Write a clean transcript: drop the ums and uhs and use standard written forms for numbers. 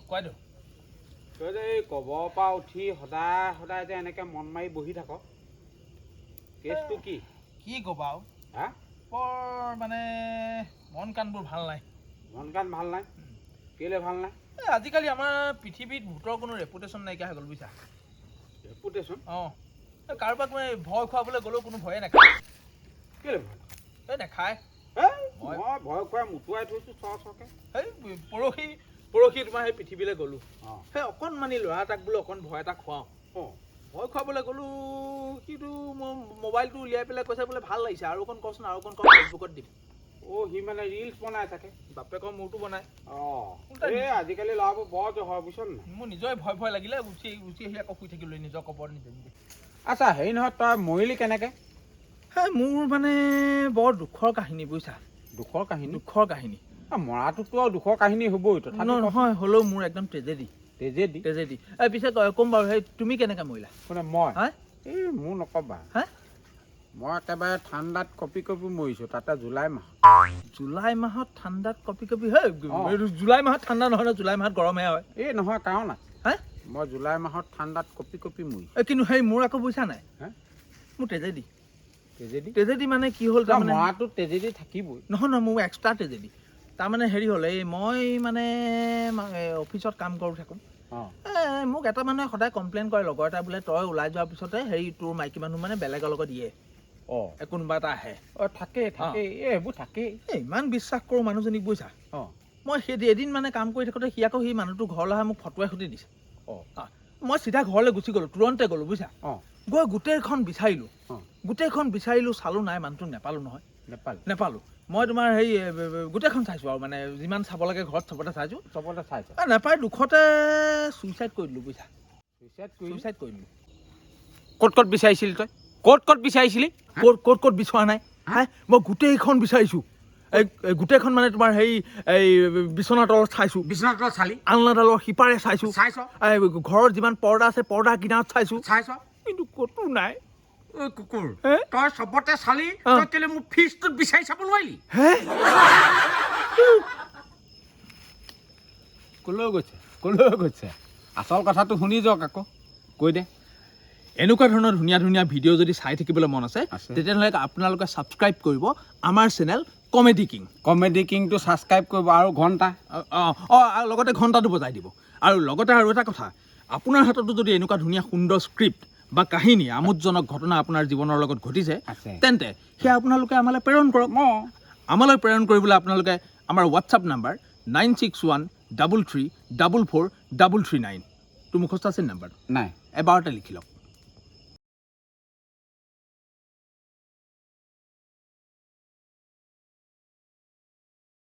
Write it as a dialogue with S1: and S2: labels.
S1: কোৱা দিওঁ
S2: তই যে এই কবৰ পৰা উঠি সদায় সদায় যে এনেকৈ মন মাৰি বহি থাক কেছটো কি
S1: কি ক'বা আৰু
S2: হা
S1: বৰ মানে মন কাণবোৰ ভাল নাই
S2: মন কাণ ভাল নাই কেলে ভাল নাই
S1: আজিকালি আমাৰ পৃথিৱীত ভূতৰ কোনো ৰেপুটেশ্যন নাইকিয়া হৈ গ'ল বুজিছা
S2: ৰেপুটেশ্যন
S1: অঁ কাৰোবাক মানে ভয় খুৱাবলৈ গ'লেও কোনো ভয়ে নাখায়
S2: কেলে ভয়
S1: এই নাখায়
S2: মই ভয় খুৱাই মুতুৱাই থৈছোঁ চৰকৈ
S1: সেই পৰহি তোমাৰ সেই পৃথিৱীলৈ গ'লোঁ
S2: অঁ
S1: সেই অকণমানি ল'ৰা এটাক বোলে অকণ ভয় এটা খুৱাওঁ
S2: অঁ
S1: ভয় খুৱাবলৈ গ'লোঁ সিটো মোৰ মোবাইলটো উলিয়াই পেলাই কৈছে বোলে ভাল লাগিছে আৰু অকণ কচোন আৰু অকণ ফেচবুকত দিম
S2: সি মানে ৰিলছ বনাই থাকে
S1: বাপেকৰ মূৰটো বনাই
S2: এই আজিকালি ল'ৰাবোৰ বৰ হয় বুজিছ নাই
S1: মোৰ নিজৰে ভয় লাগিলে উঠি আহি আকৌ শুই থাকিলোঁ নিজৰ কবৰ নিজে নিজে
S2: আচ্ছা হেৰি নহয় তই মৰিলি কেনেকৈ
S1: সেই মোৰ মানে বৰ দুখৰ কাহিনী বুজিছা
S2: দুখৰ কাহিনী মৰাটোতো আৰু দুখৰ কাহিনী হ'বই
S1: নহয় হ'লেও মোৰ একদম ট্ৰেজেডি এই পিছে ক'ম বাৰু সেই তুমি কেনেকৈ মৰিলা
S2: কোনে মই
S1: হা
S2: এই মোৰ নক'বা
S1: হা
S2: মই একেবাৰে ঠাণ্ডাত কঁপি মৰিছোঁ তাতে জুলাই
S1: মাহত ঠাণ্ডাত কঁপি সেই জুলাই মাহত ঠাণ্ডা নহয় ন জুলাই মাহত গৰমহে হয়
S2: এই নহয় কাৰণ আছে
S1: হা
S2: মই জুলাই মাহত ঠাণ্ডাত কঁপি মৰিছোঁ
S1: কিন্তু সেই মোৰ আকৌ বুজিছা নাই
S2: হা
S1: মোৰ ট্ৰেজেডি মানে কি হ'ল তাৰমানে
S2: মৰাটো ট্ৰেজেডি থাকিবই
S1: নহয় মোৰ এক্সট্ৰা ট্ৰেজেডি তাৰমানে হেৰি হ'ল এই মই মানে অফিচত কাম কৰি থাকোঁ মোক এটা মানুহে সদায় কমপ্লেইন কৰে লগৰ এটা বোলে তই ওলাই যোৱাৰ পিছতে হেৰি তোৰ মাইকী মানুহ মানে বেলেগৰ লগত দিয়ে কোনোবা এটা আহে
S2: থাকেই এইবোৰ থাকেই
S1: ইমান বিশ্বাস কৰোঁ মানুহজনীক বুজিছা মই সেই এদিন মানে কাম কৰি থাকোঁতে সি মানুহটো ঘৰলৈ আহে মোক ফটোৱে সুধি দিছে মই চিধা ঘৰলৈ গুচি গ'লোঁ তুৰন্তে গ'লোঁ বুজিছা গৈ গোটেইখন বিচাৰিলোঁ চালোঁ নাই মানুহটোক নেপালোঁ নহয় নেপালোঁ মই তোমাৰ হেৰি গোটেইখন চাইছোঁ আৰু মানে যিমান চাব লাগে ঘৰত চবতে চাইছোঁ নাপায় দুখতে চুইচাইড কৰি দিলোঁ বুজিছা চুইচাইড কৰি দিলোঁ
S2: ক'ত বিচাৰিছিলি তই ক'ত বিচাৰিছিলি
S1: ক'ত বিচৰা নাই মই গোটেইখন বিচাৰিছোঁ গোটেইখন মানে তোমাৰ হেৰি এই বিচনা তলত চাইছোঁ
S2: চালি
S1: আলনাডালৰ সিপাৰে চাইছোঁ ঘৰত যিমান পৰ্দা আছে পৰ্দা কিনাৰত চাইছোঁ কিন্তু ক'তো নাই
S2: কুকুৰ তই চবতে চালি কেলে মোৰ ফ্ৰিজটোত বিচাৰি চাব নোৱাৰিলি কলৈ গৈছে আচল কথাটো শুনি যাওক আকৌ কৈ দে
S1: এনেকুৱা ধৰণৰ ধুনীয়া ধুনীয়া ভিডিঅ' যদি চাই থাকিবলৈ মন আছে তেতিয়াহ'লে আপোনালোকে ছাবস্ক্ৰাইব কৰিব আমাৰ চেনেল কমেডি কিংটো
S2: ছাবস্ক্ৰাইব কৰিব আৰু ঘণ্টা
S1: লগতে ঘণ্টাটো বজাই দিব আৰু লগতে আৰু এটা কথা আপোনাৰ হাততো যদি এনেকুৱা ধুনীয়া সুন্দৰ স্ক্ৰিপ্ট বা কাহিনী আমোদজনক ঘটনা আপোনাৰ জীৱনৰ লগত ঘটিছে তেন্তে সেয়া আপোনালোকে আমালৈ প্ৰেৰণ কৰক আমালৈ প্ৰেৰণ কৰিবলৈ আপোনালোকে আমাৰ হোৱাটছআপ নাম্বাৰ 9613344339 টো মুখস্থ আছে নাম্বাৰ
S2: নাই
S1: এবাৰতে লিখি লওক